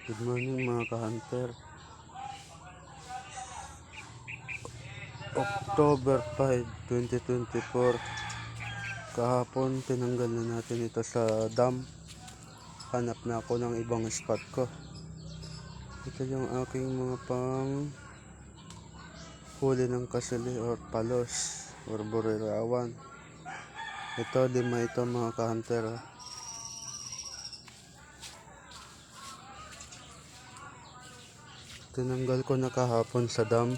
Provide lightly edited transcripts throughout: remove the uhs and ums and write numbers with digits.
Good morning mga ka-hunter. October 5, 2024. Kahapon tinanggal na natin ito sa dam. Hanap na ako ng ibang spot ko. Ito yung aking mga pang huli ng kasili or palos or burirawan. Ito 5 ito mga ka-hunter. Tinanggal ko na kahapon sa dam.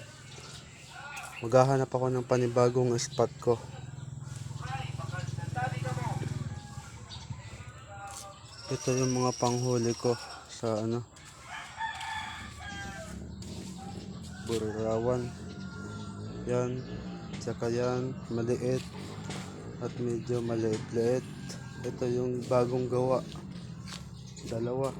Maghahanap ako ng panibagong spot ko. Ito yung mga panghuli ko sa burirawan. Yan, tsaka yan, maliit at medyo maliit-liit. Ito yung bagong gawa, dalawa.